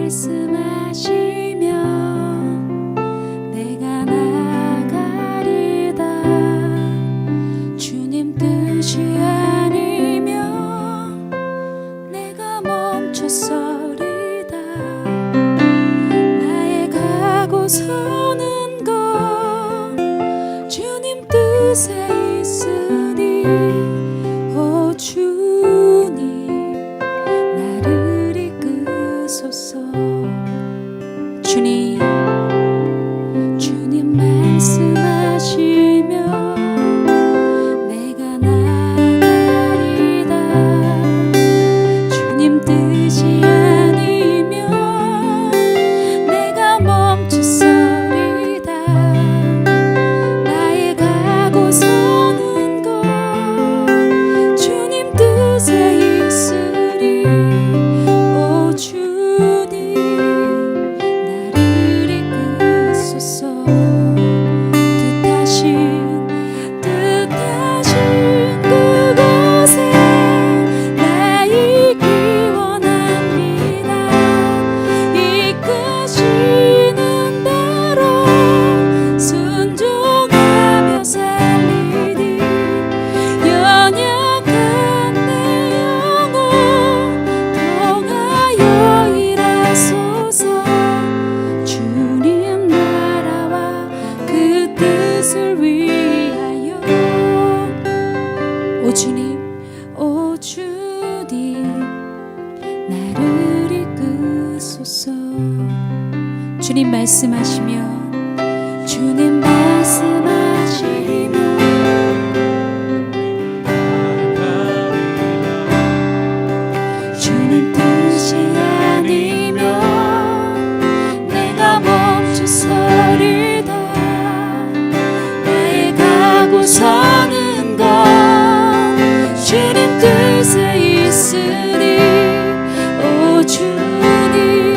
말씀하시며 내가 나가리다. 주님 뜻이 아니면 내가 멈춰서리다. 나의 가고 서는 것 주님 뜻에 있으니 오 주님 나를 이끄소서. 주님 말씀하시며 내가 나가리다. 주님 뜻이 아니면 내가 멈춰서리다. 나의 가고 서는 것 주님 뜻에 있으리. 오 주님 나를 이끄소서. 뜻하신 그곳에 나 있기 원합니다. 이끄시는 대로 순종하며 살리니 연약한 내 영혼 통하여 일하소서. 주님 나라와 그 뜻을 위하여. 오 주님 나를 이끄소서. 주님 말씀하시며 주님 말씀하시며 주님 뜻이 아니면 내가 멈춰서리다. 나의 가고 서는 것 주님 뜻에 있으니 오 주님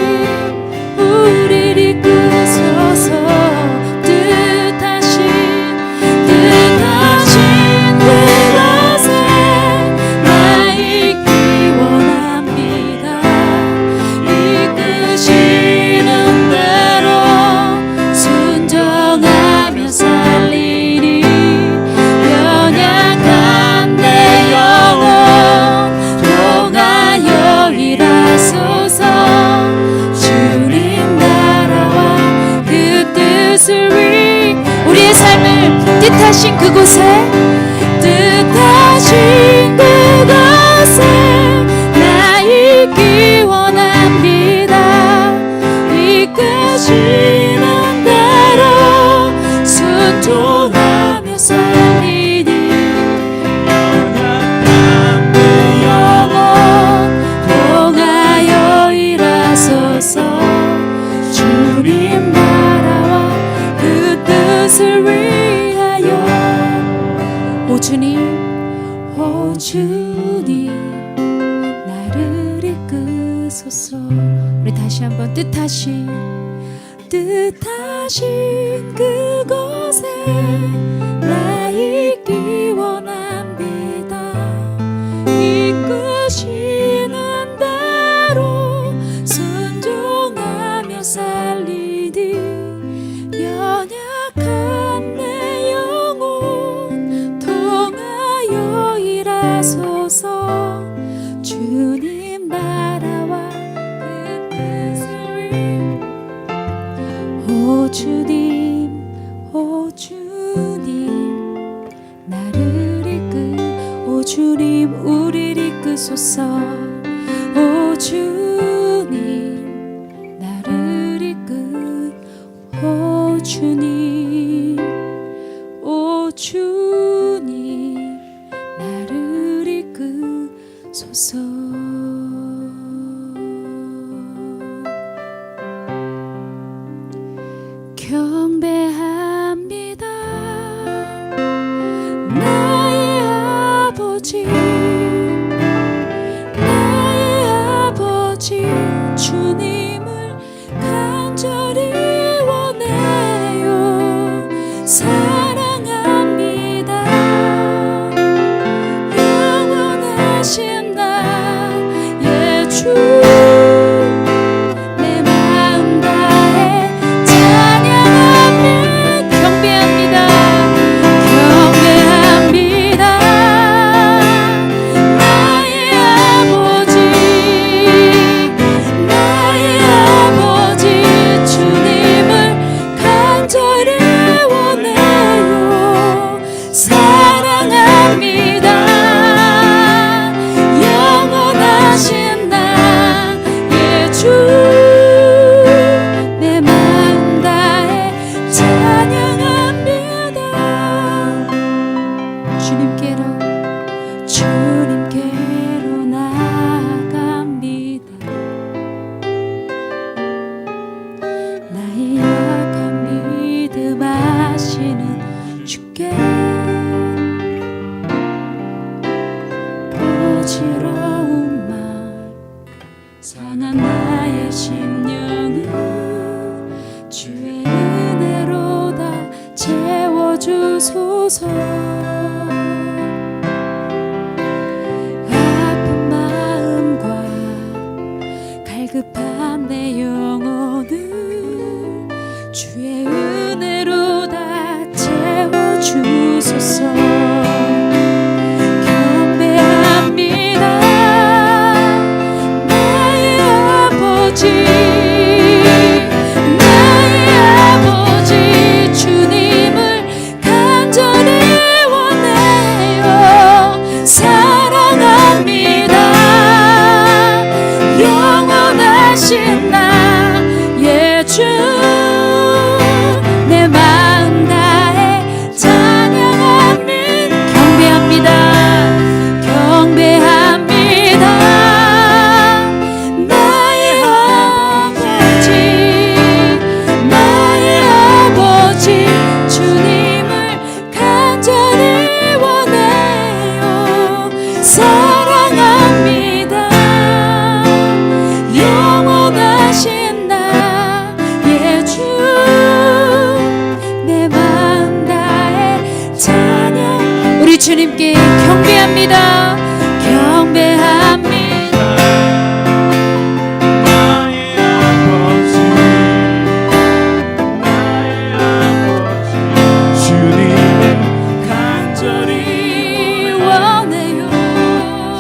우리를 이끄소서. 뜻하신 그곳에 나 있기 원합니다. 이끄시는 대로 순종하며 살리니 연약한 내 영혼 통하여 일하소서. 주님 나라와 그 뜻을 위해 우리의 삶을 뜻하신 그곳에 나 있기 원합니다. 이끄시는 대로 순종하며 살리니 연약한 내 영혼 통하여 일하소서. 주님 나라와 그 뜻을 위하여. 오 주님 나를 이끄소서. 우리 다시 한번 뜻하신 그곳에 나 있기 원합니다. 이끄시는 대로 순종하며 살리니 연약한 내 영혼 통하여 일하소서. 주님 나라와 그 뜻을 위해 오 주님 나를 오 주님 우리를 이끄소서. 오 주님 나를 오 주님 나를 이끄소서. 경배합니다 나의 아버지. 상한 나의 심령을 주의 은혜로 다 채워주소서. 아픈 마음과 갈급한 내 영혼을 주의 은혜로 다 채워주소서. 경배합니다 나의 아버지, 나의 아버지. 주님을 간절히 원해요. 사랑합니다 영원하신 나의 주. 내 마음 다해 찬양합니다. 경배합니다 나의 아버지, 나의 아버지. 주님을 간절히 원해요. 사랑합니다 영원하신 나의 주. 내 마음 다해 찬양. 우리 주님께 경배합니다. 경배합니다. 나의 아버지, 나의 아버지. 주님을 간절히 이 원해요.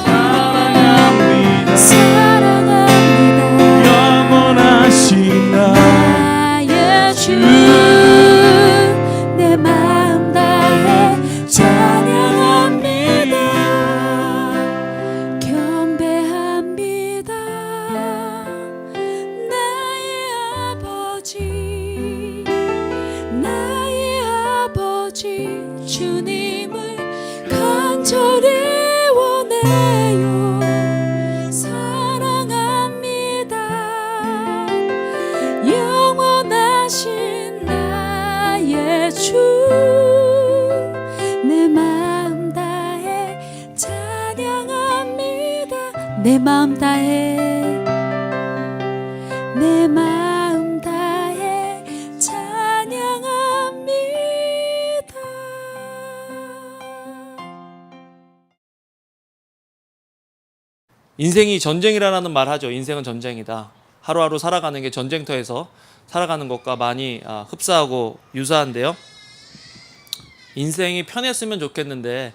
사랑합니다. 사랑합니다 영원하신 나의 주. 내 마음 다해 찬양합니다. 경배합니다 나의 아버지, 나의 아버지. 주님을 간절히 원해요. 사랑합니다 영원하신 나의 주. 내 마음 다해 찬양합니다. 내 마음 다해, 내 마음 다해 찬양합니다. 인생이 전쟁이라는 말 하죠. 인생은 전쟁이다. 하루하루 살아가는 게 전쟁터에서 살아가는 것과 많이 흡사하고 유사한데요. 인생이 편했으면 좋겠는데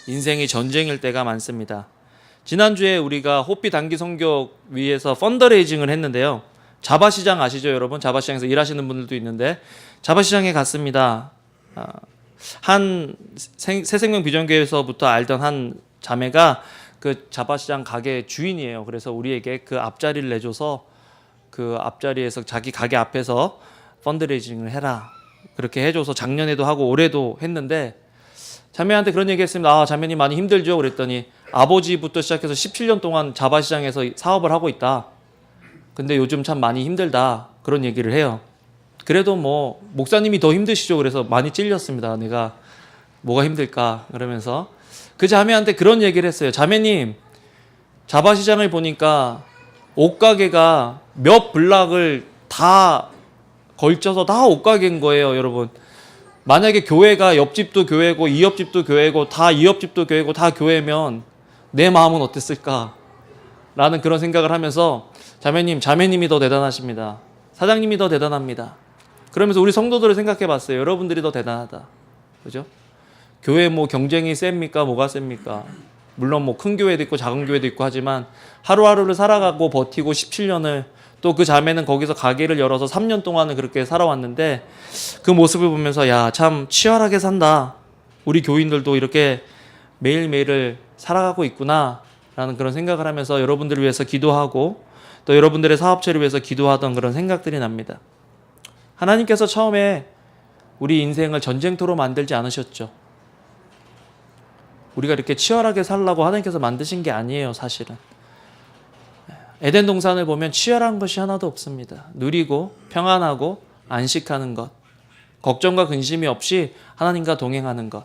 인생이 전쟁일 때가 많습니다. 지난주에 우리가 호피 단기 선교 위에서 펀더레이징을 했는데요. 자바시장 아시죠 여러분? 자바시장에서 일하시는 분들도 있는데 자바시장에 갔습니다. 한 새생명 비전교회에서부터 알던 한 자매가 그 자바시장 가게 주인이에요. 그래서 우리에게 그 앞자리를 내줘서 그 앞자리에서 자기 가게 앞에서 펀드레이징을 해라 그렇게 해줘서 작년에도 하고 올해도 했는데 자매한테 그런 얘기 했습니다. 자매님 많이 힘들죠? 그랬더니 아버지부터 시작해서 17년 동안 자바시장에서 사업을 하고 있다. 근데 요즘 참 많이 힘들다. 그런 얘기를 해요. 그래도 뭐 목사님이 더 힘드시죠? 그래서 많이 찔렸습니다. 내가 뭐가 힘들까? 그러면서 그 자매한테 그런 얘기를 했어요. 자매님, 자바시장을 보니까 옷가게가 몇 블락을 다 걸쳐서 다 옷가게인 거예요, 여러분. 만약에 교회가 옆집도 교회고 이 옆집도 교회고 다 이 옆집도 교회고 다 교회면 내 마음은 어땠을까? 라는 그런 생각을 하면서 자매님, 자매님이 더 대단하십니다. 사장님이 더 대단합니다. 그러면서 우리 성도들을 생각해 봤어요. 여러분들이 더 대단하다. 그죠? 교회 뭐 경쟁이 셉니까? 뭐가 셉니까? 물론 뭐 큰 교회도 있고 작은 교회도 있고 하지만 하루하루를 살아가고 버티고 17년을 또 그 자매는 거기서 가게를 열어서 3년 동안은 그렇게 살아왔는데 그 모습을 보면서 야, 참 치열하게 산다. 우리 교인들도 이렇게 매일매일을 살아가고 있구나 라는 그런 생각을 하면서 여러분들을 위해서 기도하고 또 여러분들의 사업체를 위해서 기도하던 그런 생각들이 납니다. 하나님께서 처음에 우리 인생을 전쟁터로 만들지 않으셨죠. 우리가 이렇게 치열하게 살라고 하나님께서 만드신 게 아니에요, 사실은. 에덴 동산을 보면 치열한 것이 하나도 없습니다. 누리고 평안하고 안식하는 것, 걱정과 근심이 없이 하나님과 동행하는 것,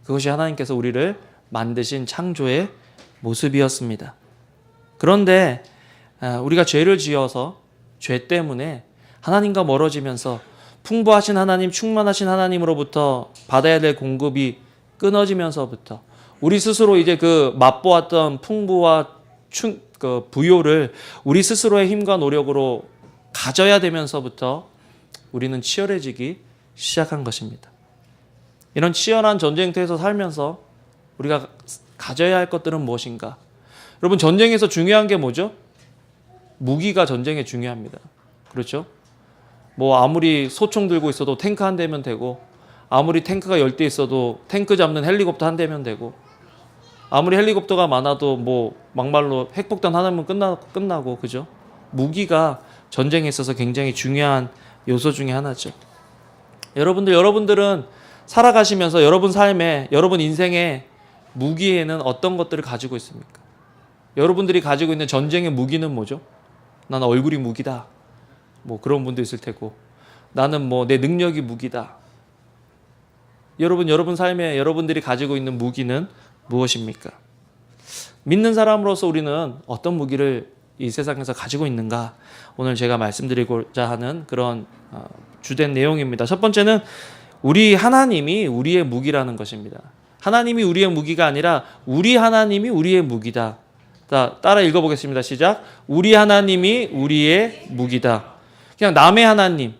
그것이 하나님께서 우리를 만드신 창조의 모습이었습니다. 그런데 우리가 죄를 지어서 죄 때문에 하나님과 멀어지면서 풍부하신 하나님, 충만하신 하나님으로부터 받아야 될 공급이 끊어지면서부터 우리 스스로 이제 그 맛보았던 풍부와 그 부요를 우리 스스로의 힘과 노력으로 가져야 되면서부터 우리는 치열해지기 시작한 것입니다. 이런 치열한 전쟁터에서 살면서 우리가 가져야 할 것들은 무엇인가? 여러분, 전쟁에서 중요한 게 뭐죠? 무기가 전쟁에 중요합니다. 그렇죠? 뭐 아무리 소총 들고 있어도 탱크 한 대면 되고, 아무리 탱크가 10대 있어도 탱크 잡는 헬리콥터 한 대면 되고, 아무리 헬리콥터가 많아도 뭐 막말로 핵폭탄 하나면 끝나고 그죠? 무기가 전쟁에 있어서 굉장히 중요한 요소 중에 하나죠. 여러분들은 살아가시면서 여러분 삶에, 여러분 인생에 무기에는 어떤 것들을 가지고 있습니까? 여러분들이 가지고 있는 전쟁의 무기는 뭐죠? 나는 얼굴이 무기다. 뭐 그런 분도 있을 테고, 나는 뭐 내 능력이 무기다. 여러분 삶에 여러분들이 가지고 있는 무기는 무엇입니까? 믿는 사람으로서 우리는 어떤 무기를 이 세상에서 가지고 있는가? 오늘 제가 말씀드리고자 하는 그런 주된 내용입니다. 첫 번째는 우리 하나님이 우리의 무기라는 것입니다. 하나님이 우리의 무기가 아니라 우리 하나님이 우리의 무기다. 자, 따라 읽어보겠습니다. 시작. 우리 하나님이 우리의 무기다. 그냥 남의 하나님,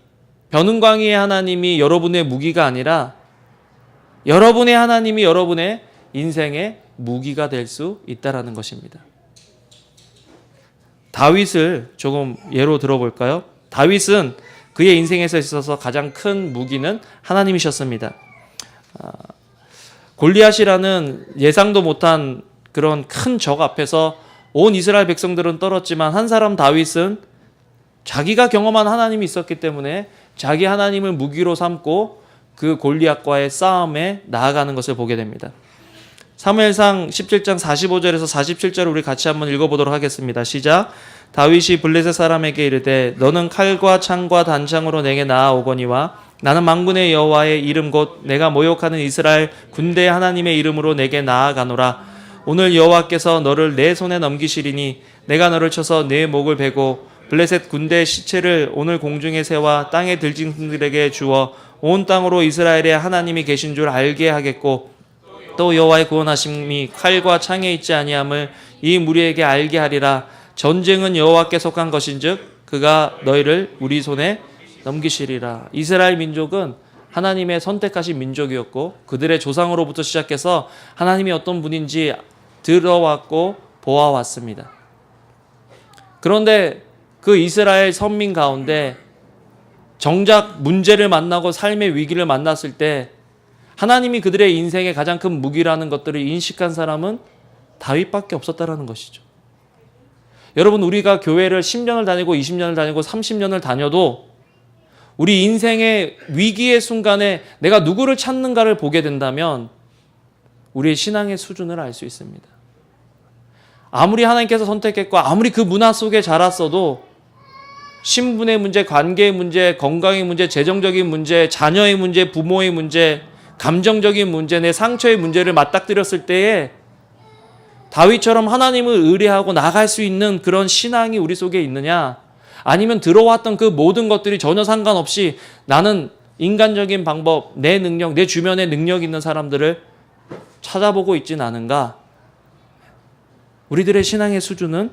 변은광이의 하나님이 여러분의 무기가 아니라 여러분의 하나님이 여러분의 인생의 무기가 될 수 있다라는 것입니다. 다윗을 조금 예로 들어볼까요? 다윗은 그의 인생에서 있어서 가장 큰 무기는 하나님이셨습니다. 골리앗이라는 예상도 못한 그런 큰 적 앞에서 온 이스라엘 백성들은 떨었지만 한 사람 다윗은 자기가 경험한 하나님이 있었기 때문에 자기 하나님을 무기로 삼고 그 골리앗과의 싸움에 나아가는 것을 보게 됩니다. 사무엘상 17장 45절에서 47절을 우리 같이 한번 읽어보도록 하겠습니다. 시작. 다윗이 블레셋 사람에게 이르되 너는 칼과 창과 단창으로 내게 나아오거니와 나는 만군의 여호와의 이름 곧 내가 모욕하는 이스라엘 군대 하나님의 이름으로 내게 나아가노라. 오늘 여호와께서 너를 내 손에 넘기시리니 내가 너를 쳐서 내 목을 베고 블레셋 군대의 시체를 오늘 공중의 새와 땅의 들짐승들에게 주어 온 땅으로 이스라엘의 하나님이 계신 줄 알게 하겠고 또 여호와의 구원하심이 칼과 창에 있지 아니함을 이 무리에게 알게 하리라. 전쟁은 여호와께 속한 것인즉 그가 너희를 우리 손에 넘기시리라. 이스라엘 민족은 하나님의 선택하신 민족이었고 그들의 조상으로부터 시작해서 하나님이 어떤 분인지 들어왔고 보아왔습니다. 그런데 그 이스라엘 선민 가운데 정작 문제를 만나고 삶의 위기를 만났을 때 하나님이 그들의 인생의 가장 큰 무기라는 것들을 인식한 사람은 다윗밖에 없었다라는 것이죠. 여러분, 우리가 교회를 10년을 다니고 20년을 다니고 30년을 다녀도 우리 인생의 위기의 순간에 내가 누구를 찾는가를 보게 된다면 우리의 신앙의 수준을 알 수 있습니다. 아무리 하나님께서 선택했고 아무리 그 문화 속에 자랐어도 신분의 문제, 관계의 문제, 건강의 문제, 재정적인 문제, 자녀의 문제, 부모의 문제, 감정적인 문제, 내 상처의 문제를 맞닥뜨렸을 때에 다윗처럼 하나님을 의뢰하고 나갈 수 있는 그런 신앙이 우리 속에 있느냐? 아니면 들어왔던 그 모든 것들이 전혀 상관없이 나는 인간적인 방법, 내 능력, 내 주변에 능력 있는 사람들을 찾아보고 있진 않은가? 우리들의 신앙의 수준은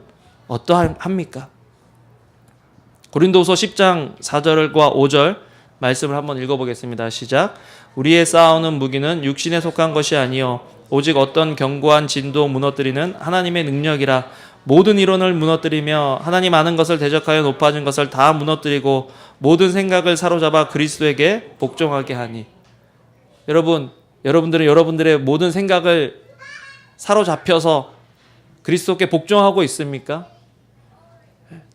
어떠합니까? 고린도후서 10장 4절과 5절 말씀을 한번 읽어보겠습니다. 시작. 우리의 싸우는 무기는 육신에 속한 것이 아니요 오직 어떤 견고한 진도 무너뜨리는 하나님의 능력이라. 모든 이론을 무너뜨리며 하나님 아는 것을 대적하여 높아진 것을 다 무너뜨리고 모든 생각을 사로잡아 그리스도에게 복종하게 하니. 여러분들은 여러분들의 모든 생각을 사로잡혀서 그리스도께 복종하고 있습니까?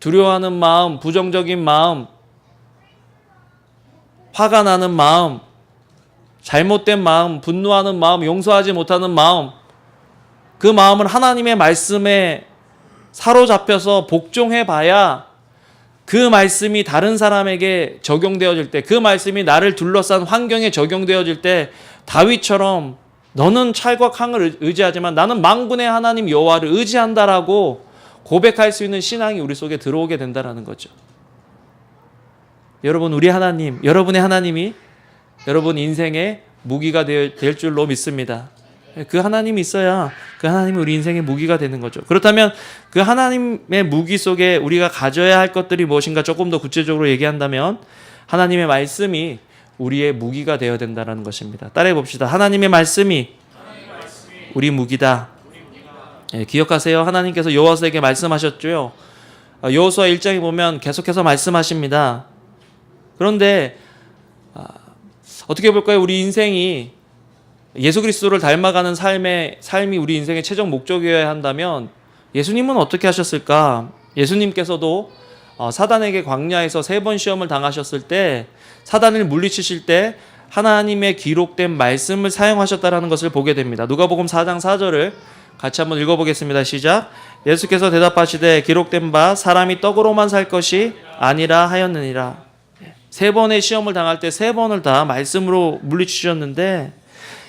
두려워하는 마음, 부정적인 마음, 화가 나는 마음, 잘못된 마음, 분노하는 마음, 용서하지 못하는 마음, 그 마음을 하나님의 말씀에 사로잡혀서 복종해봐야 그 말씀이 다른 사람에게 적용되어질 때, 그 말씀이 나를 둘러싼 환경에 적용되어질 때 다윗처럼 너는 찰과 캉을 의지하지만 나는 만군의 하나님 여호와를 의지한다라고 고백할 수 있는 신앙이 우리 속에 들어오게 된다는 거죠. 여러분, 우리 하나님, 여러분의 하나님이 여러분 인생의 무기가 될 줄로 믿습니다. 그 하나님이 있어야 그 하나님이 우리 인생의 무기가 되는 거죠. 그렇다면 그 하나님의 무기 속에 우리가 가져야 할 것들이 무엇인가 조금 더 구체적으로 얘기한다면 하나님의 말씀이 우리의 무기가 되어야 된다는 것입니다. 따라해 봅시다. 하나님의 말씀이 우리 무기다. 기억하세요. 하나님께서 여호와서에게 말씀하셨죠. 여호수아 1장에 보면 계속해서 말씀하십니다. 그런데 어떻게 볼까요? 우리 인생이 예수 그리스도를 닮아가는 삶이 우리 인생의 최종 목적이어야 한다면 예수님은 어떻게 하셨을까? 예수님께서도 사단에게 광야에서 3번 시험을 당하셨을 때 사단을 물리치실 때 하나님의 기록된 말씀을 사용하셨다는 것을 보게 됩니다. 누가복음 4장 4절을 같이 한번 읽어보겠습니다. 시작. 예수께서 대답하시되 기록된 바 사람이 떡으로만 살 것이 아니라 하였느니라. 3번의 시험을 당할 때 3번을 다 말씀으로 물리치셨는데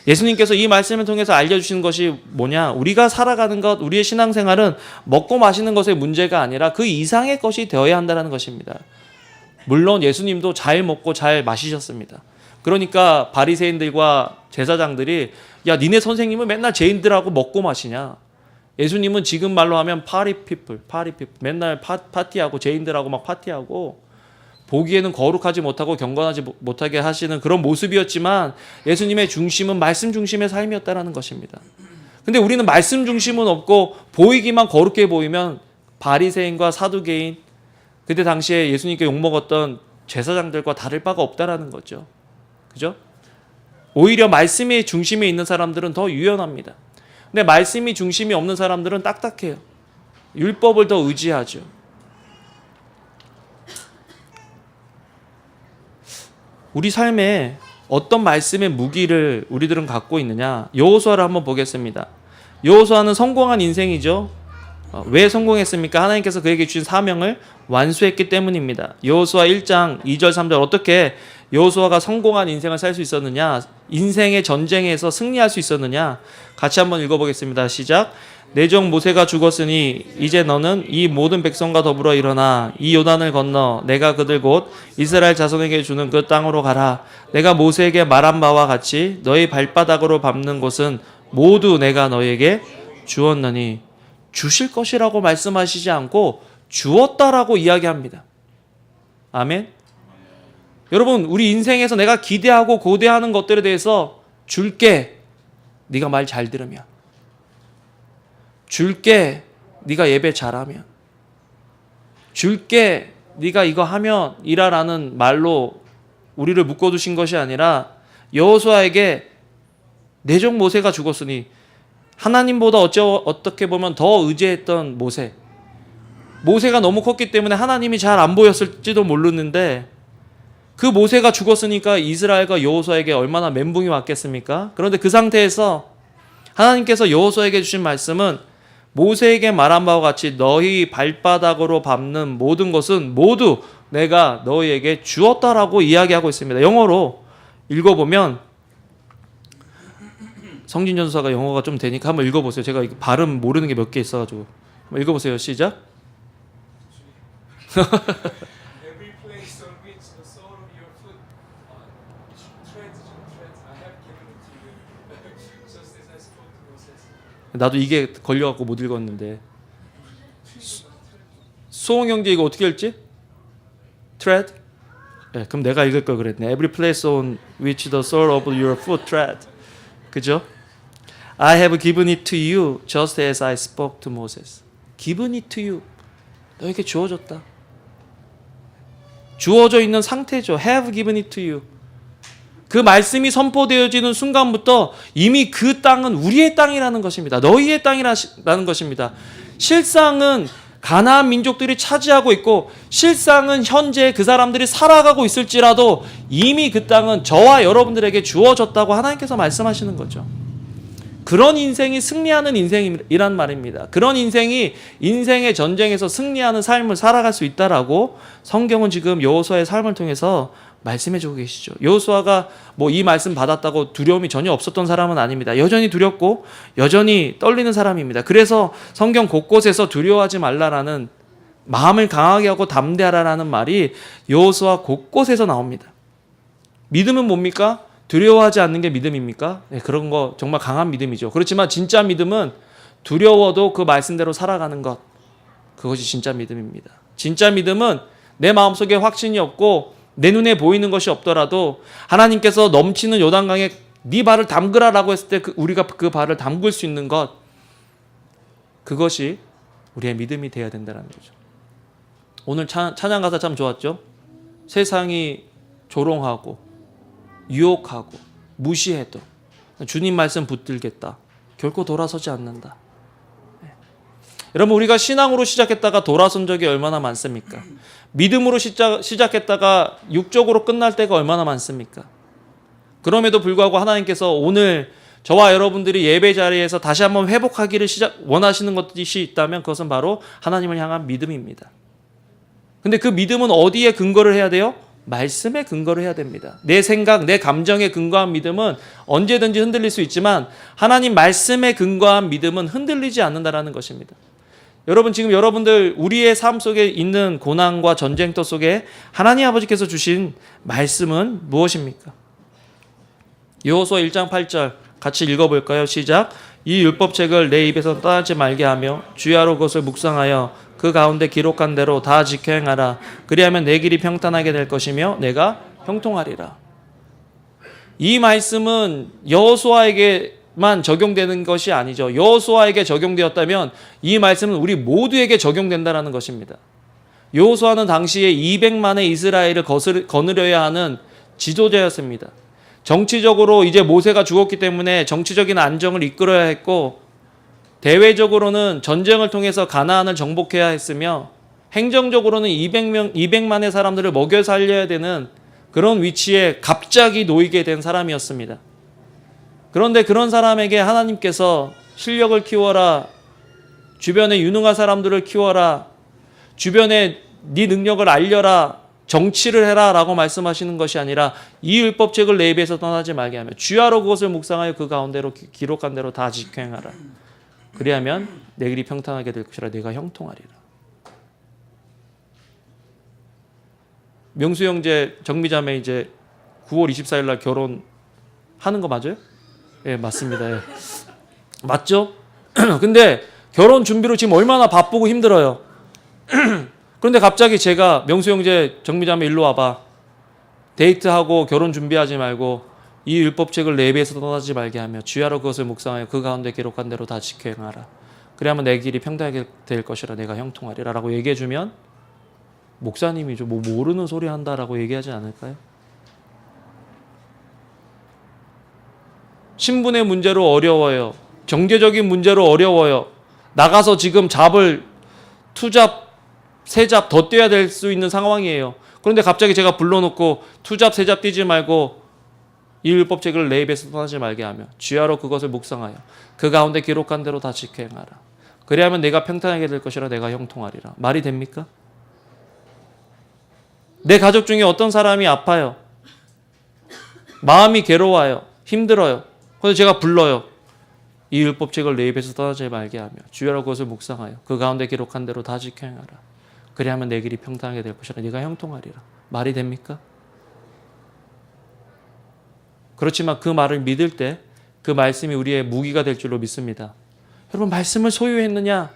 예수님께서 이 말씀을 통해서 알려주시는 것이 뭐냐? 우리가 살아가는 것, 우리의 신앙생활은 먹고 마시는 것의 문제가 아니라 그 이상의 것이 되어야 한다는 것입니다. 물론 예수님도 잘 먹고 잘 마시셨습니다. 그러니까 바리새인들과 제사장들이 야, 니네 선생님은 맨날 죄인들하고 먹고 마시냐? 예수님은 지금 말로 하면 파리 피플. 맨날 파티하고 죄인들하고 막 파티하고 보기에는 거룩하지 못하고 경건하지 못하게 하시는 그런 모습이었지만 예수님의 중심은 말씀 중심의 삶이었다는 것입니다. 근데 우리는 말씀 중심은 없고 보이기만 거룩해 보이면 바리새인과 사두개인, 그때 당시에 예수님께 욕먹었던 제사장들과 다를 바가 없다라는 거죠. 그죠? 오히려 말씀이 중심에 있는 사람들은 더 유연합니다. 근데 말씀이 중심이 없는 사람들은 딱딱해요. 율법을 더 의지하죠. 우리 삶에 어떤 말씀의 무기를 우리들은 갖고 있느냐? 여호수아를 한번 보겠습니다. 여호수아는 성공한 인생이죠. 왜 성공했습니까? 하나님께서 그에게 주신 사명을 완수했기 때문입니다. 여호수아 1장 2절 3절 어떻게 여호수아가 성공한 인생을 살 수 있었느냐? 인생의 전쟁에서 승리할 수 있었느냐? 같이 한번 읽어보겠습니다. 시작. 내 종 모세가 죽었으니 이제 너는 이 모든 백성과 더불어 일어나 이 요단을 건너 내가 그들 곧 이스라엘 자손에게 주는 그 땅으로 가라. 내가 모세에게 말한 바와 같이 너희 발바닥으로 밟는 곳은 모두 내가 너희에게 주었느니. 주실 것이라고 말씀하시지 않고 주었다라고 이야기합니다. 아멘. 여러분, 우리 인생에서 내가 기대하고 고대하는 것들에 대해서 줄게, 네가 말 잘 들으면. 줄게, 네가 예배 잘하면. 줄게, 네가 이거 하면 이라라는 말로 우리를 묶어두신 것이 아니라 여호수아에게 내 종 모세가 죽었으니, 하나님보다 어떻게 보면 더 의지했던 모세가 너무 컸기 때문에 하나님이 잘 안 보였을지도 모르는데 그 모세가 죽었으니까 이스라엘과 여호수아에게 얼마나 멘붕이 왔겠습니까? 그런데 그 상태에서 하나님께서 여호수아에게 주신 말씀은 모세에게 말한 바와 같이 너희 발바닥으로 밟는 모든 것은 모두 내가 너희에게 주었다라고 이야기하고 있습니다. 영어로 읽어보면, 성진전수사가 영어가 좀 되니까 한번 읽어보세요. 제가 발음 모르는 게 몇 개 있어가지고 한번 읽어보세요. 시작. Every place on which the sole of your foot treads, I have given it to you, just as I spoke to Moses. 나도 이게 걸려갖고 못 읽었는데. 수홍 형제 이거 어떻게 읽지? tread? 네, 그럼 내가 읽을 걸 그랬네. Every place on which the sole of your foot tread. 그죠? I have given it to you just as I spoke to Moses. Given it to you. 너에게 주어졌다. 주어져 있는 상태죠. Have given it to you. 그 말씀이 선포되어지는 순간부터 이미 그 땅은 우리의 땅이라는 것입니다. 너희의 땅이라는 것입니다. 실상은 가나안 민족들이 차지하고 있고 실상은 현재 그 사람들이 살아가고 있을지라도 이미 그 땅은 저와 여러분들에게 주어졌다고 하나님께서 말씀하시는 거죠. 그런 인생이 승리하는 인생이란 말입니다. 그런 인생이 인생의 전쟁에서 승리하는 삶을 살아갈 수 있다라고 성경은 지금 여호수아의 삶을 통해서 말씀해주고 계시죠. 여호수아가 뭐 이 말씀 받았다고 두려움이 전혀 없었던 사람은 아닙니다. 여전히 두렵고 여전히 떨리는 사람입니다. 그래서 성경 곳곳에서 두려워하지 말라라는, 마음을 강하게 하고 담대하라라는 말이 여호수아 곳곳에서 나옵니다. 믿음은 뭡니까? 두려워하지 않는 게 믿음입니까? 네, 그런 거 정말 강한 믿음이죠. 그렇지만 진짜 믿음은 두려워도 그 말씀대로 살아가는 것, 그것이 진짜 믿음입니다. 진짜 믿음은 내 마음속에 확신이 없고 내 눈에 보이는 것이 없더라도 하나님께서 넘치는 요단강에 네 발을 담그라라고 했을 때 우리가 그 발을 담글 수 있는 것, 그것이 우리의 믿음이 되어야 된다는 거죠. 오늘 찬양 가사 참 좋았죠. 세상이 조롱하고 유혹하고 무시해도 주님 말씀 붙들겠다. 결코 돌아서지 않는다. 여러분, 우리가 신앙으로 시작했다가 돌아선 적이 얼마나 많습니까? 믿음으로 시작했다가 육적으로 끝날 때가 얼마나 많습니까? 그럼에도 불구하고 하나님께서 오늘 저와 여러분들이 예배 자리에서 다시 한번 회복하기를 원하시는 것이 있다면 그것은 바로 하나님을 향한 믿음입니다. 근데 그 믿음은 어디에 근거를 해야 돼요? 말씀에 근거를 해야 됩니다. 내 생각, 내 감정에 근거한 믿음은 언제든지 흔들릴 수 있지만 하나님 말씀에 근거한 믿음은 흔들리지 않는다라는 것입니다. 여러분, 지금 여러분들 우리의 삶 속에 있는 고난과 전쟁터 속에 하나님 아버지께서 주신 말씀은 무엇입니까? 여호수아 1장 8절 같이 읽어볼까요? 시작. 이 율법책을 내 입에서 떠나지 말게 하며 주야로 그것을 묵상하여 그 가운데 기록한 대로 다 지켜 행하라. 그리하면 내 길이 평탄하게 될 것이며 내가 형통하리라. 이 말씀은 여호수아에게만 적용되는 것이 아니죠. 여호수아에게 적용되었다면 이 말씀은 우리 모두에게 적용된다는 것입니다. 여호수아는 당시에 200만의 이스라엘을 거느려야 하는 지도자였습니다. 정치적으로 이제 모세가 죽었기 때문에 정치적인 안정을 이끌어야 했고, 대외적으로는 전쟁을 통해서 가나안을 정복해야 했으며, 행정적으로는 200만의 사람들을 먹여 살려야 되는 그런 위치에 갑자기 놓이게 된 사람이었습니다. 그런데 그런 사람에게 하나님께서 실력을 키워라, 주변에 유능한 사람들을 키워라, 주변에 네 능력을 알려라, 정치를 해라 라고 말씀하시는 것이 아니라 이 율법책을 내 입에서 떠나지 말게 하며 주야로 그것을 묵상하여 그 가운데로 기록한 대로 다 지켜 행하라. 그리하면 내 길이 평탄하게 될 것이라. 내가 형통하리라. 명수 형제 정미자매 이제 9월 24일 날 결혼하는 거 맞아요? 예, 맞습니다. 예. 맞죠? 근데 결혼 준비로 지금 얼마나 바쁘고 힘들어요. 그런데 갑자기 제가 명수 형제 정미자매 일로 와봐. 데이트하고 결혼 준비하지 말고 이 율법책을 내 입에서 떠나지 말게 하며 주야로 그것을 묵상하여 그 가운데 기록한 대로 다 지켜 행하라. 그래야만 내 길이 평탄하게 될 것이라. 내가 형통하리라 라고 얘기해주면 목사님이 뭐 모르는 소리 한다라고 얘기하지 않을까요? 신분의 문제로 어려워요. 경제적인 문제로 어려워요. 나가서 지금 잡을 투잡, 세잡 더 뛰어야 될 수 있는 상황이에요. 그런데 갑자기 제가 불러놓고 투잡, 세잡 뛰지 말고 이 율법책을 내 입에서 떠나지 말게 하며 주야로 그것을 묵상하여 그 가운데 기록한 대로 다 지켜 행하라. 그리하면 내가 평탄하게 될 것이라. 내가 형통하리라. 말이 됩니까? 내 가족 중에 어떤 사람이 아파요. 마음이 괴로워요. 힘들어요. 그래서 제가 불러요. 이 율법책을 내 입에서 떠나지 말게 하며 주야로 그것을 묵상하여 그 가운데 기록한 대로 다 지켜 행하라. 그리하면 내 길이 평탄하게 될 것이라. 네가 형통하리라. 말이 됩니까? 그렇지만 그 말을 믿을 때 그 말씀이 우리의 무기가 될 줄로 믿습니다. 여러분, 말씀을 소유했느냐?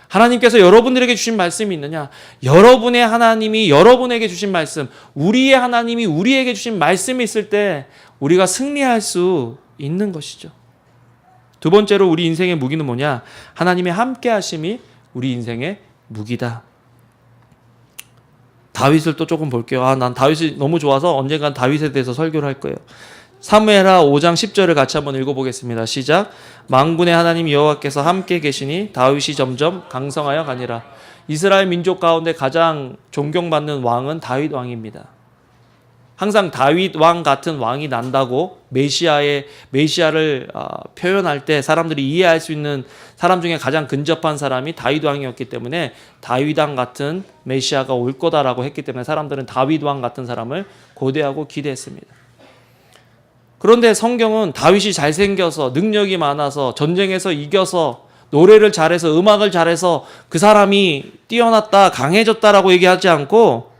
하나님께서 여러분들에게 주신 말씀이 있느냐? 여러분의 하나님이 여러분에게 주신 말씀, 우리의 하나님이 우리에게 주신 말씀이 있을 때 우리가 승리할 수 있는 것이죠. 두 번째로 우리 인생의 무기는 뭐냐? 하나님의 함께 하심이 우리 인생의 무기다. 다윗을 또 조금 볼게요. 난 다윗이 너무 좋아서 언젠간 다윗에 대해서 설교를 할 거예요. 사무엘하 5장 10절을 같이 한번 읽어보겠습니다. 시작. 만군의 하나님 여호와께서 함께 계시니 다윗이 점점 강성하여 가니라. 이스라엘 민족 가운데 가장 존경받는 왕은 다윗 왕입니다. 항상 다윗 왕 같은 왕이 난다고 메시아를 표현할 때 사람들이 이해할 수 있는 사람 중에 가장 근접한 사람이 다윗 왕이었기 때문에 다윗 왕 같은 메시아가 올 거다라고 했기 때문에 사람들은 다윗 왕 같은 사람을 고대하고 기대했습니다. 그런데 성경은 다윗이 잘생겨서 능력이 많아서 전쟁에서 이겨서 노래를 잘해서 음악을 잘해서 그 사람이 뛰어났다 강해졌다라고 얘기하지 않고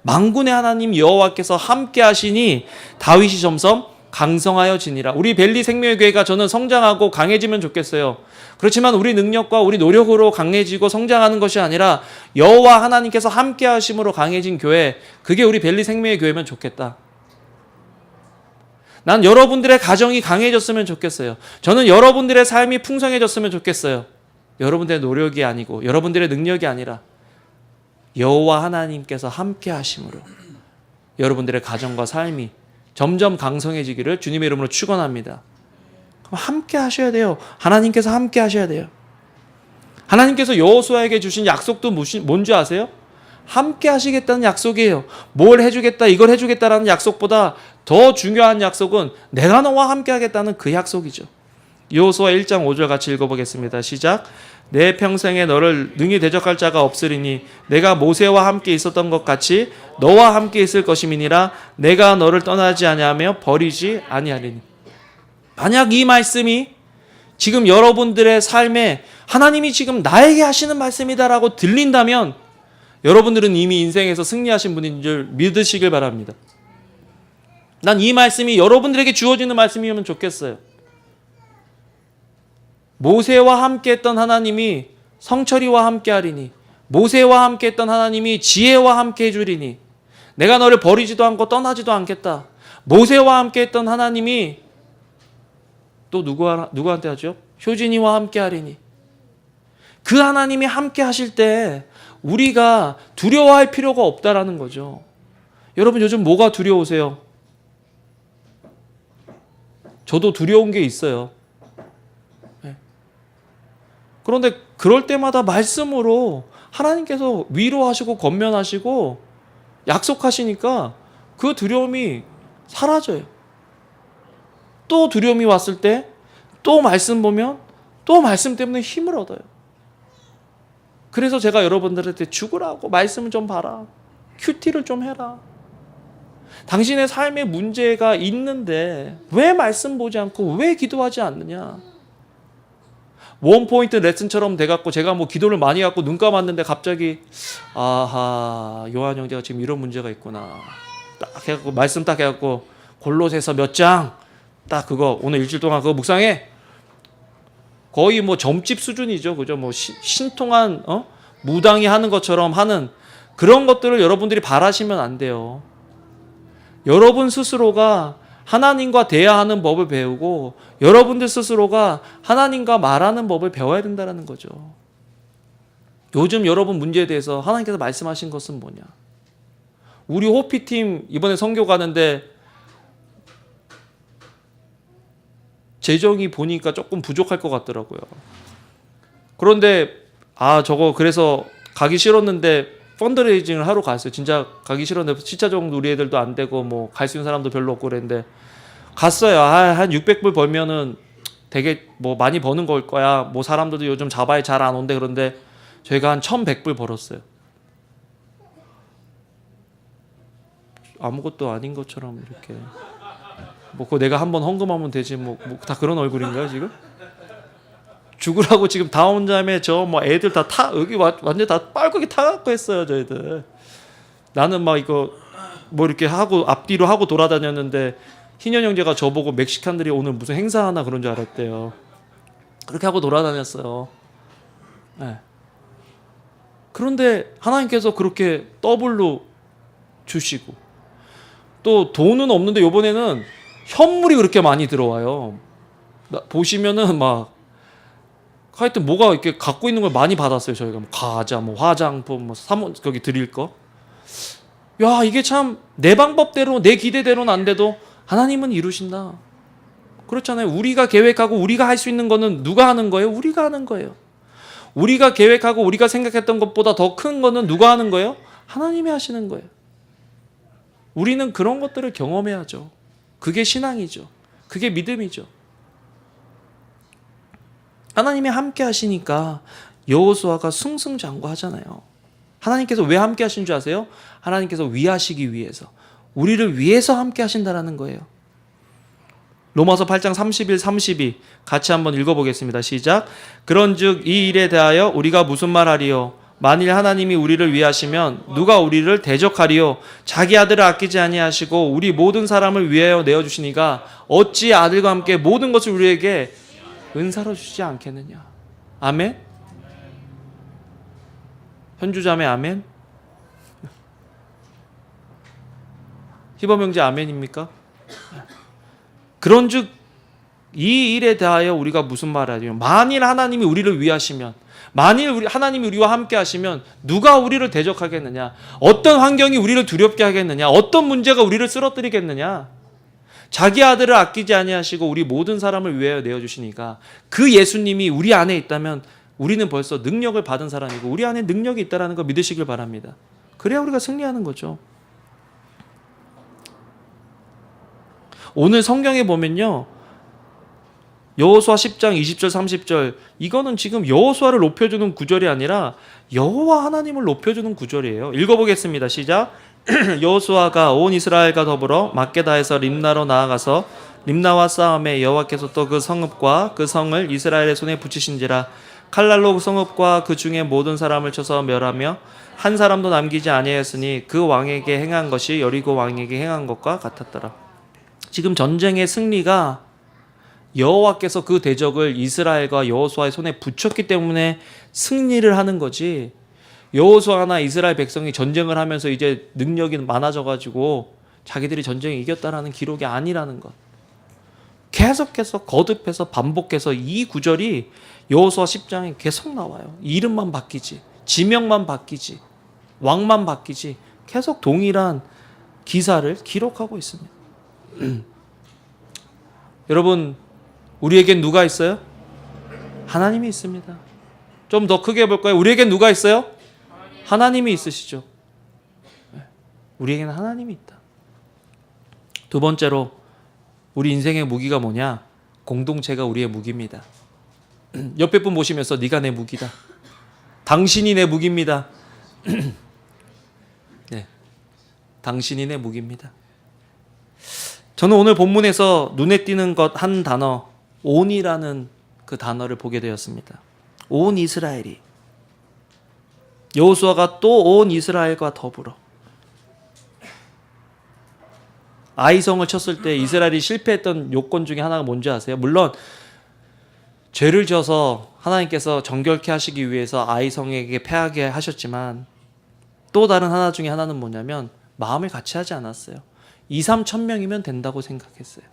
만군의 하나님 여호와께서 함께 하시니 다윗이 점점 강성하여지니라. 우리 벨리 생명의 교회가 저는 성장하고 강해지면 좋겠어요. 그렇지만 우리 능력과 우리 노력으로 강해지고 성장하는 것이 아니라 여호와 하나님께서 함께 하심으로 강해진 교회, 그게 우리 벨리 생명의 교회면 좋겠다. 난 여러분들의 가정이 강해졌으면 좋겠어요. 저는 여러분들의 삶이 풍성해졌으면 좋겠어요. 여러분들의 노력이 아니고 여러분들의 능력이 아니라 여호와 하나님께서 함께 하심으로 여러분들의 가정과 삶이 점점 강성해지기를 주님의 이름으로 축원합니다. 그럼 함께 하셔야 돼요. 하나님께서 함께 하셔야 돼요. 하나님께서 여호수아에게 주신 약속도 뭔지 아세요? 함께 하시겠다는 약속이에요. 뭘 해주겠다, 이걸 해주겠다라는 약속보다 더 중요한 약속은 내가 너와 함께 하겠다는 그 약속이죠. 여호수아 1장 5절 같이 읽어보겠습니다. 시작. 내 평생에 너를 능히 대적할 자가 없으리니 내가 모세와 함께 있었던 것 같이 너와 함께 있을 것임이니라. 내가 너를 떠나지 아니하며 버리지 아니하리니. 만약 이 말씀이 지금 여러분들의 삶에 하나님이 지금 나에게 하시는 말씀이다라고 들린다면 여러분들은 이미 인생에서 승리하신 분인 줄 믿으시길 바랍니다. 난 이 말씀이 여러분들에게 주어지는 말씀이면 좋겠어요. 모세와 함께했던 하나님이 성철이와 함께하리니, 모세와 함께했던 하나님이 지혜와 함께해 주리니, 내가 너를 버리지도 않고 떠나지도 않겠다. 모세와 함께했던 하나님이 또 누구한테 하죠? 효진이와 함께하리니. 그 하나님이 함께하실 때 우리가 두려워할 필요가 없다라는 거죠. 여러분 요즘 뭐가 두려우세요? 저도 두려운 게 있어요. 그런데 그럴 때마다 말씀으로 하나님께서 위로하시고 권면하시고 약속하시니까 그 두려움이 사라져요. 또 두려움이 왔을 때 또 말씀 보면 또 말씀 때문에 힘을 얻어요. 그래서 제가 여러분들한테 죽으라고 말씀을 좀 봐라. 큐티를 좀 해라. 당신의 삶에 문제가 있는데 왜 말씀 보지 않고 왜 기도하지 않느냐. 원포인트 레슨처럼 돼갖고 제가 뭐 기도를 많이 갖고 눈 감았는데 갑자기 아하 요한 형제가 지금 이런 문제가 있구나. 딱 해갖고 말씀 딱 해갖고 골로새서 몇 장 딱 그거 오늘 일주일 동안 그거 묵상해. 거의 뭐 점집 수준이죠, 그죠? 뭐 신통한 무당이 하는 것처럼 하는 그런 것들을 여러분들이 바라시면 안 돼요. 여러분 스스로가 하나님과 대화하는 법을 배우고 여러분들 스스로가 하나님과 말하는 법을 배워야 된다는 거죠. 요즘 여러분 문제에 대해서 하나님께서 말씀하신 것은 뭐냐? 우리 호피팀 이번에 선교 가는데 재정이 보니까 조금 부족할 것 같더라고요. 그런데 저거 그래서 가기 싫었는데 펀드레이징을 하러 갔어요. 진짜 가기 싫었는데 시차적으로 우리 애들도 안 되고 뭐 갈 수 있는 사람도 별로 없고 그랬는데 갔어요. 한 600불 벌면은 되게 뭐 많이 버는 걸 거야. 뭐 사람들도 요즘 자바에 잘 안 온대. 그런데 저희가 한 1100불 벌었어요. 아무것도 아닌 것처럼 이렇게 뭐 그거 내가 한번 헌금하면 되지 뭐 다 그런 얼굴인가요 지금? 죽으라고 지금 다 혼자매 저 뭐 애들 다 여기 완전 다 빨갛게 타갖고 했어요 저희들. 나는 막 이거 뭐 이렇게 하고 앞뒤로 하고 돌아다녔는데 희년 형제가 저보고 멕시칸들이 오늘 무슨 행사 하나 그런 줄 알았대요. 그렇게 하고 돌아다녔어요. 네. 그런데 하나님께서 그렇게 더블로 주시고 또 돈은 없는데 이번에는 현물이 그렇게 많이 들어와요. 보시면은 막 하여튼 뭐가 이렇게 갖고 있는 걸 많이 받았어요. 저희가 뭐 과자, 뭐 화장품, 뭐 거기 드릴 거. 야 이게 참 내 방법대로 내 기대대로는 안 돼도 하나님은 이루신다. 그렇잖아요. 우리가 계획하고 우리가 할 수 있는 거는 누가 하는 거예요? 우리가 하는 거예요. 우리가 계획하고 우리가 생각했던 것보다 더 큰 거는 누가 하는 거예요? 하나님이 하시는 거예요. 우리는 그런 것들을 경험해야죠. 그게 신앙이죠. 그게 믿음이죠. 하나님이 함께 하시니까 여호수아가 승승장구하잖아요. 하나님께서 왜 함께 하신 줄 아세요? 하나님께서 위하시기 위해서, 우리를 위해서 함께 하신다라는 거예요. 로마서 8장 31, 32 같이 한번 읽어보겠습니다. 시작. 그런즉 이 일에 대하여 우리가 무슨 말하리요? 만일 하나님이 우리를 위하시면 누가 우리를 대적하리요? 자기 아들을 아끼지 아니하시고 우리 모든 사람을 위하여 내어주시니가 어찌 아들과 함께 모든 것을 우리에게 은사로 주지 않겠느냐. 아멘. 현주자매 아멘. 희범 형제 아멘입니까? 그런즉 이 일에 대하여 우리가 무슨 말하리요? 만일 하나님이 우리를 위하시면, 만일 하나님이 우리와 함께 하시면 누가 우리를 대적하겠느냐? 어떤 환경이 우리를 두렵게 하겠느냐? 어떤 문제가 우리를 쓰러뜨리겠느냐? 자기 아들을 아끼지 아니하시고 우리 모든 사람을 위하여 내어주시니까 그 예수님이 우리 안에 있다면 우리는 벌써 능력을 받은 사람이고 우리 안에 능력이 있다는 거 믿으시길 바랍니다. 그래야 우리가 승리하는 거죠. 오늘 성경에 보면요, 여호수아 10장 20절 30절 이거는 지금 여호수아를 높여주는 구절이 아니라 여호와 하나님을 높여주는 구절이에요. 읽어보겠습니다. 시작. 여호수아가 온 이스라엘과 더불어 막게다에서 림나로 나아가서 림나와 싸움에 여호와께서 또 그 성읍과 그 성을 이스라엘의 손에 붙이신지라. 칼날로 그 성읍과 그 중에 모든 사람을 쳐서 멸하며 한 사람도 남기지 아니하였으니 그 왕에게 행한 것이 여리고 왕에게 행한 것과 같았더라. 지금 전쟁의 승리가 여호와께서 그 대적을 이스라엘과 여호수아의 손에 붙였기 때문에 승리를 하는 거지, 여호수아나 이스라엘 백성이 전쟁을 하면서 이제 능력이 많아져가지고 자기들이 전쟁에 이겼다라는 기록이 아니라는 것. 계속해서 거듭해서 반복해서 이 구절이 여호수아 10장에 계속 나와요. 이름만 바뀌지, 지명만 바뀌지, 왕만 바뀌지, 계속 동일한 기사를 기록하고 있습니다. 여러분, 우리에겐 누가 있어요? 하나님이 있습니다. 좀 더 크게 해볼까요? 우리에겐 누가 있어요? 하나님이 있으시죠. 우리에게는 하나님이 있다. 두 번째로 우리 인생의 무기가 뭐냐? 공동체가 우리의 무기입니다. 옆에 분 보시면서 네가 내 무기다. 당신이 내 무기입니다. 네, 당신이 내 무기입니다. 저는 오늘 본문에서 눈에 띄는 것 한 단어, 온이라는 그 단어를 보게 되었습니다. 온 이스라엘이, 여호수아가 또 온 이스라엘과 더불어 아이성을 쳤을 때 이스라엘이 실패했던 요건 중에 하나가 뭔지 아세요? 물론 죄를 져서 하나님께서 정결케 하시기 위해서 아이성에게 패하게 하셨지만 또 다른 하나 중에 하나는 뭐냐면 마음을 같이 하지 않았어요. 2, 3천 명이면 된다고 생각했어요.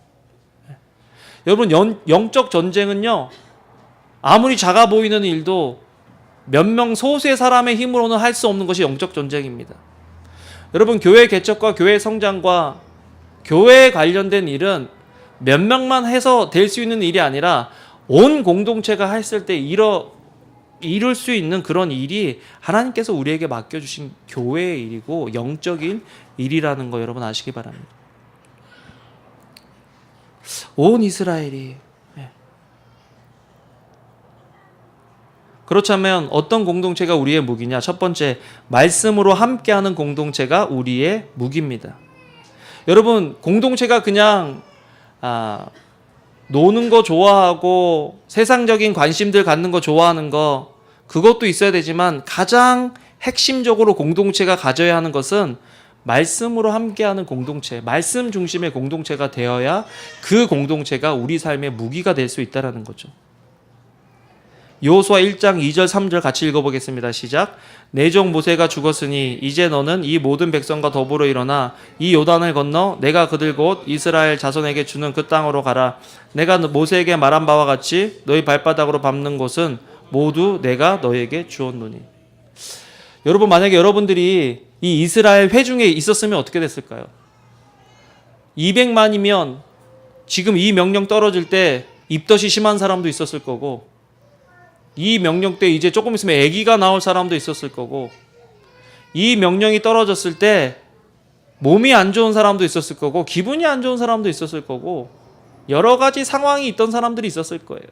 여러분, 영적 전쟁은요, 아무리 작아 보이는 일도 몇 명 소수의 사람의 힘으로는 할 수 없는 것이 영적 전쟁입니다. 여러분, 교회 개척과 교회 성장과 교회에 관련된 일은 몇 명만 해서 될 수 있는 일이 아니라 온 공동체가 했을 때 이룰 수 있는 그런 일이 하나님께서 우리에게 맡겨주신 교회의 일이고 영적인 일이라는 거 여러분 아시기 바랍니다. 온 이스라엘이. 그렇다면 어떤 공동체가 우리의 무기냐? 첫 번째, 말씀으로 함께하는 공동체가 우리의 무기입니다. 여러분, 공동체가 그냥 노는 거 좋아하고 세상적인 관심들 갖는 거 좋아하는 거, 그것도 있어야 되지만 가장 핵심적으로 공동체가 가져야 하는 것은 말씀으로 함께하는 공동체, 말씀 중심의 공동체가 되어야 그 공동체가 우리 삶의 무기가 될 수 있다는 거죠. 여호수아 1장 2절 3절 같이 읽어보겠습니다. 시작. 내 종 모세가 죽었으니 이제 너는 이 모든 백성과 더불어 일어나 이 요단을 건너 내가 그들 곧 이스라엘 자손에게 주는 그 땅으로 가라. 내가 모세에게 말한 바와 같이 너희 발바닥으로 밟는 곳은 모두 내가 너에게 주었노니. 여러분, 만약에 여러분들이 이 이스라엘 회중에 있었으면 어떻게 됐을까요? 200만이면 지금 이 명령 떨어질 때 입덧이 심한 사람도 있었을 거고, 이 명령 때 이제 조금 있으면 아기가 나올 사람도 있었을 거고, 이 명령이 떨어졌을 때 몸이 안 좋은 사람도 있었을 거고 기분이 안 좋은 사람도 있었을 거고 여러 가지 상황이 있던 사람들이 있었을 거예요.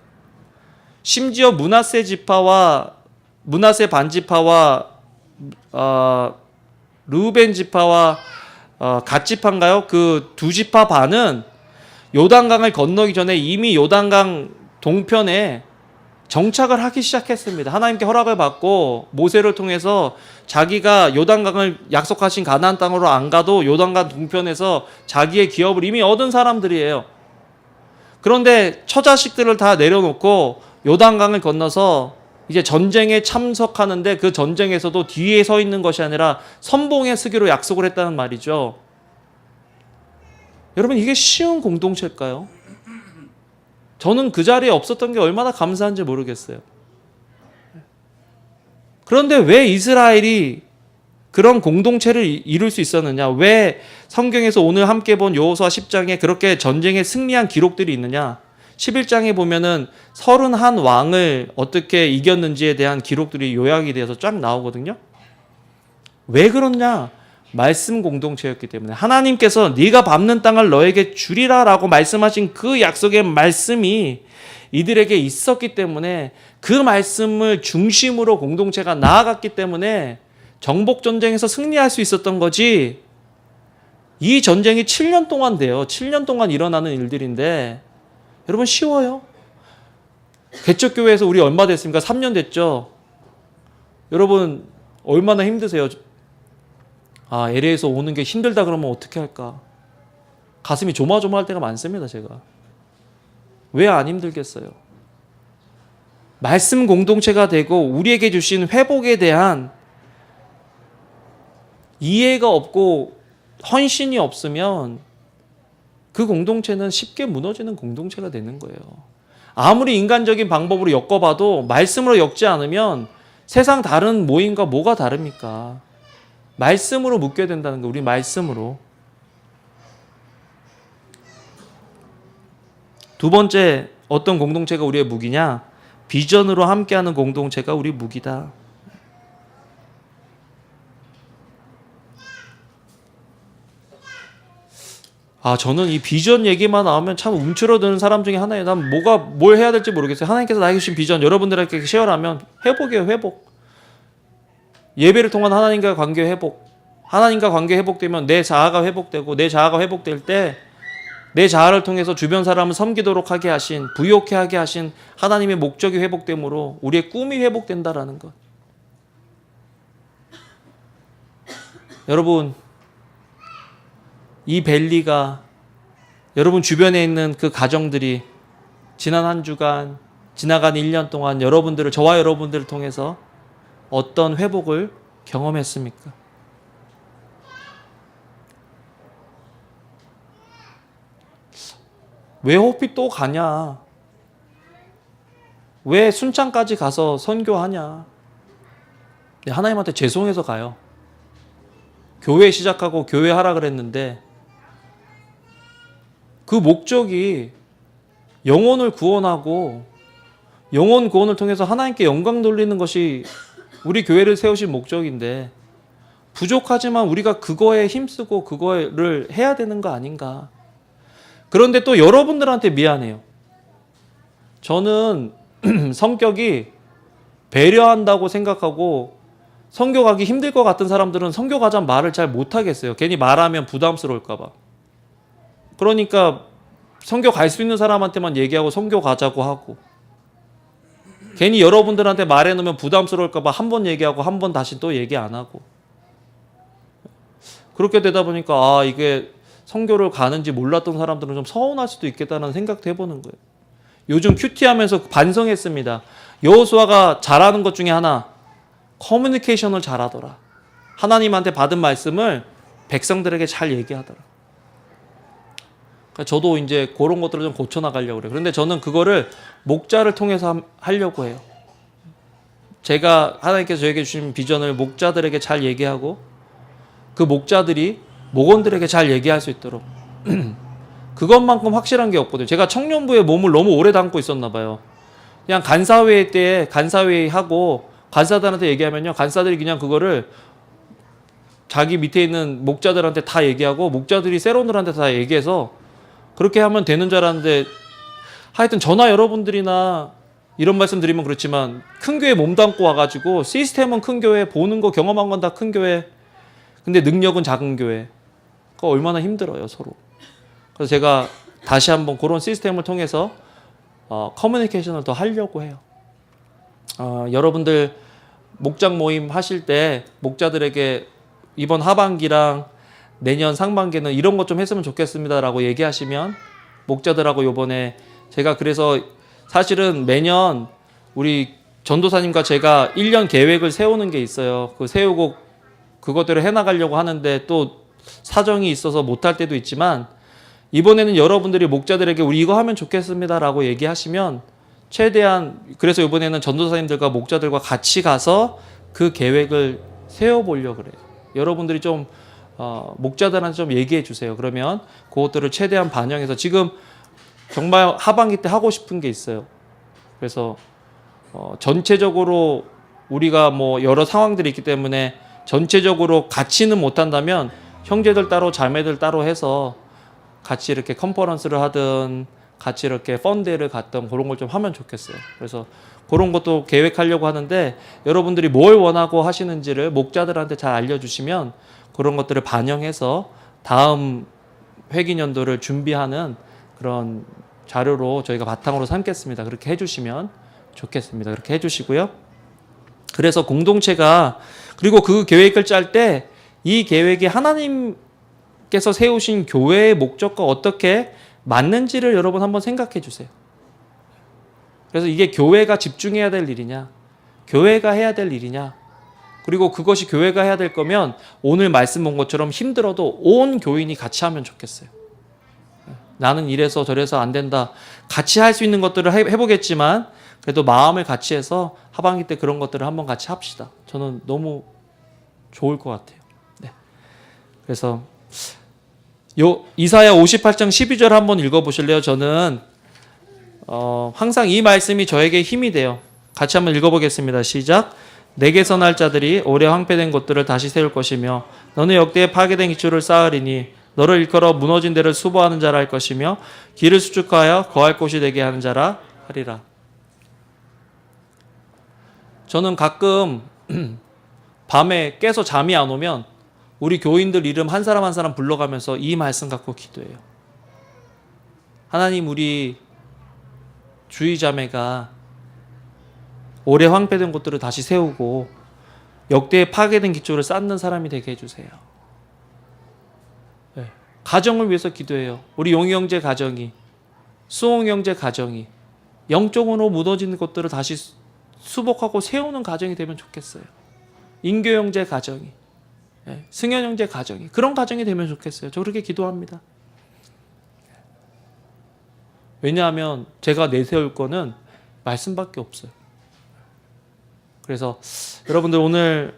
심지어 므낫세 반지파와 르우벤 지파와 갓 지파인가요? 그 두 지파 반은 요단강을 건너기 전에 이미 요단강 동편에 정착을 하기 시작했습니다. 하나님께 허락을 받고 모세를 통해서 자기가 요단강을 약속하신 가나안 땅으로 안 가도 요단강 동편에서 자기의 기업을 이미 얻은 사람들이에요. 그런데 처자식들을 다 내려놓고 요단강을 건너서 이제 전쟁에 참석하는데 그 전쟁에서도 뒤에 서 있는 것이 아니라 선봉에 서기로 약속을 했다는 말이죠. 여러분, 이게 쉬운 공동체일까요? 저는 그 자리에 없었던 게 얼마나 감사한지 모르겠어요. 그런데 왜 이스라엘이 그런 공동체를 이룰 수 있었느냐? 왜 성경에서 오늘 함께 본 여호수아 10장에 그렇게 전쟁에 승리한 기록들이 있느냐? 11장에 보면은 31왕을 어떻게 이겼는지에 대한 기록들이 요약이 되어서 쫙 나오거든요. 왜 그렇냐? 말씀 공동체였기 때문에 하나님께서 네가 밟는 땅을 너에게 주리라라고 말씀하신 그 약속의 말씀이 이들에게 있었기 때문에 그 말씀을 중심으로 공동체가 나아갔기 때문에 정복 전쟁에서 승리할 수 있었던 거지. 이 전쟁이 7년 동안 돼요. 7년 동안 일어나는 일들인데 여러분 쉬워요? 개척교회에서 우리 얼마 됐습니까? 3년 됐죠. 여러분 얼마나 힘드세요? LA에서 오는 게 힘들다 그러면 어떻게 할까? 가슴이 조마조마할 때가 많습니다. 제가. 왜 안 힘들겠어요? 말씀 공동체가 되고 우리에게 주신 회복에 대한 이해가 없고 헌신이 없으면 그 공동체는 쉽게 무너지는 공동체가 되는 거예요. 아무리 인간적인 방법으로 엮어봐도 말씀으로 엮지 않으면 세상 다른 모임과 뭐가 다릅니까? 말씀으로 묶여야 된다는 거, 우리 말씀으로. 두 번째, 어떤 공동체가 우리의 무기냐? 비전으로 함께하는 공동체가 우리 무기다. 저는 이 비전 얘기만 나오면 참 움츠러드는 사람 중에 하나예요. 난 뭘 해야 될지 모르겠어요. 하나님께서 나에게 주신 비전 여러분들에게 쉐어하면 회복이에요, 회복. 예배를 통한 하나님과의 관계 회복. 하나님과 관계 회복되면 내 자아가 회복되고 내 자아가 회복될 때 내 자아를 통해서 주변 사람을 섬기도록 하게 하신, 부욕해 하게 하신 하나님의 목적이 회복됨으로 우리의 꿈이 회복된다라는 것. 여러분, 이 밸리가 여러분 주변에 있는 그 가정들이 지난 한 주간, 지나간 1년 동안 저와 여러분들을 통해서 어떤 회복을 경험했습니까? 왜 호피 또 가냐? 왜 순창까지 가서 선교하냐? 하나님한테 죄송해서 가요. 교회 시작하고 교회 하라 그랬는데 그 목적이 영혼을 구원하고 영혼 구원을 통해서 하나님께 영광 돌리는 것이 우리 교회를 세우신 목적인데 부족하지만 우리가 그거에 힘쓰고 그거를 해야 되는 거 아닌가. 그런데 또 여러분들한테 미안해요. 저는 성격이 배려한다고 생각하고 선교 가기 힘들 것 같은 사람들은 선교 가자는 말을 잘 못하겠어요. 괜히 말하면 부담스러울까 봐. 그러니까 선교 갈 수 있는 사람한테만 얘기하고 선교 가자고 하고, 괜히 여러분들한테 말해놓으면 부담스러울까 봐 한 번 얘기하고 한 번 다시 또 얘기 안 하고, 그렇게 되다 보니까 이게 선교를 가는지 몰랐던 사람들은 좀 서운할 수도 있겠다는 생각도 해보는 거예요. 요즘 큐티하면서 반성했습니다. 여호수아가 잘하는 것 중에 하나, 커뮤니케이션을 잘하더라. 하나님한테 받은 말씀을 백성들에게 잘 얘기하더라. 그러니까 저도 이제 그런 것들을 좀 고쳐나가려고 그래요. 그런데 저는 그거를 목자를 통해서 하려고 해요. 제가 하나님께서 저에게 주신 비전을 목자들에게 잘 얘기하고 그 목자들이 목원들에게 잘 얘기할 수 있도록 그것만큼 확실한 게 없거든요. 제가 청년부에 몸을 너무 오래 담고 있었나 봐요. 그냥 간사회의 때에 간사회의 하고 간사들한테 얘기하면요, 간사들이 그냥 그거를 자기 밑에 있는 목자들한테 다 얘기하고 목자들이 세론들한테 다 얘기해서 그렇게 하면 되는 줄 알았는데 하여튼 저나 여러분들이나 이런 말씀 드리면 그렇지만 큰 교회 몸담고 와가지고 시스템은 큰 교회, 보는 거 경험한 건 다 큰 교회, 근데 능력은 작은 교회. 그거 얼마나 힘들어요 서로. 그래서 제가 다시 한번 그런 시스템을 통해서 커뮤니케이션을 더 하려고 해요. 여러분들 목장 모임 하실 때 목자들에게 이번 하반기랑 내년 상반기는 이런 것 좀 했으면 좋겠습니다라고 얘기하시면 목자들하고 요번에 제가 그래서 사실은 매년 우리 전도사님과 제가 1년 계획을 세우는 게 있어요. 그 세우고 그것대로 해나가려고 하는데 또 사정이 있어서 못할 때도 있지만 이번에는 여러분들이 목자들에게 우리 이거 하면 좋겠습니다라고 얘기하시면 최대한 그래서 이번에는 전도사님들과 목자들과 같이 가서 그 계획을 세워보려고 그래요. 여러분들이 좀 목자들한테 좀 얘기해 주세요. 그러면 그것들을 최대한 반영해서 지금 정말 하반기 때 하고 싶은 게 있어요. 그래서 전체적으로 우리가 뭐 여러 상황들이 있기 때문에 전체적으로 같이는 못한다면 형제들 따로 자매들 따로 해서 같이 이렇게 컨퍼런스를 하든 같이 이렇게 펀드를 갔던 그런 걸 좀 하면 좋겠어요. 그래서 그런 것도 계획하려고 하는데 여러분들이 뭘 원하고 하시는지를 목자들한테 잘 알려주시면 그런 것들을 반영해서 다음 회기년도를 준비하는 그런 자료로 저희가 바탕으로 삼겠습니다. 그렇게 해주시면 좋겠습니다. 그렇게 해주시고요. 그래서 공동체가 그리고 그 계획을 짤 때 이 계획이 하나님께서 세우신 교회의 목적과 어떻게 맞는지를 여러분 한번 생각해 주세요. 그래서 이게 교회가 집중해야 될 일이냐, 교회가 해야 될 일이냐, 그리고 그것이 교회가 해야 될 거면 오늘 말씀 본 것처럼 힘들어도 온 교인이 같이 하면 좋겠어요. 나는 이래서 저래서 안 된다. 같이 할 수 있는 것들을 해보겠지만 그래도 마음을 같이 해서 하반기 때 그런 것들을 한번 같이 합시다. 저는 너무 좋을 것 같아요. 네. 그래서 이사야 58장 12절 한번 읽어보실래요? 저는 항상 이 말씀이 저에게 힘이 돼요. 같이 한번 읽어보겠습니다. 시작. 내게서 날 자들이 오래 황폐된 곳들을 다시 세울 것이며 너는 역대에 파괴된 기초를 쌓으리니 너를 일컬어 무너진 데를 수보하는 자라 할 것이며 길을 수축하여 거할 곳이 되게 하는 자라 하리라. 저는 가끔 밤에 깨서 잠이 안 오면 우리 교인들 이름 한 사람 한 사람 불러가면서 이 말씀 갖고 기도해요. 하나님, 우리 주의자매가 오래 황폐된 곳들을 다시 세우고 역대에 파괴된 기초를 쌓는 사람이 되게 해주세요. 네. 가정을 위해서 기도해요. 우리 용희 형제 가정이, 수홍 형제 가정이 영적으로 무너지는 것들을 다시 수복하고 세우는 가정이 되면 좋겠어요. 인교 형제 가정이, 승현 형제 가정이 그런 가정이 되면 좋겠어요. 저 그렇게 기도합니다. 왜냐하면 제가 내세울 거는 말씀밖에 없어요. 그래서 여러분들 오늘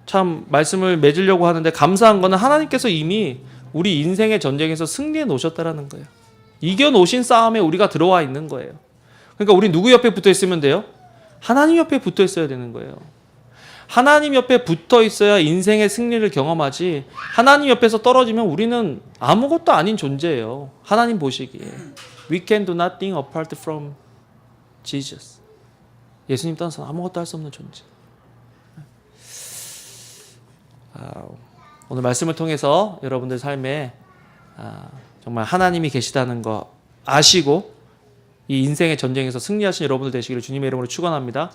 참 말씀을 맺으려고 하는데 감사한 거는 하나님께서 이미 우리 인생의 전쟁에서 승리해 놓으셨다라는 거예요. 이겨 놓으신 싸움에 우리가 들어와 있는 거예요. 그러니까 우리 누구 옆에 붙어 있으면 돼요? 하나님 옆에 붙어 있어야 되는 거예요. 하나님 옆에 붙어 있어야 인생의 승리를 경험하지, 하나님 옆에서 떨어지면 우리는 아무것도 아닌 존재예요. 하나님 보시기에. We can do nothing apart from Jesus. 예수님 떠나서 아무것도 할 수 없는 존재. 오늘 말씀을 통해서 여러분들 삶에 정말 하나님이 계시다는 거 아시고 이 인생의 전쟁에서 승리하신 여러분들 되시기를 주님의 이름으로 축원합니다.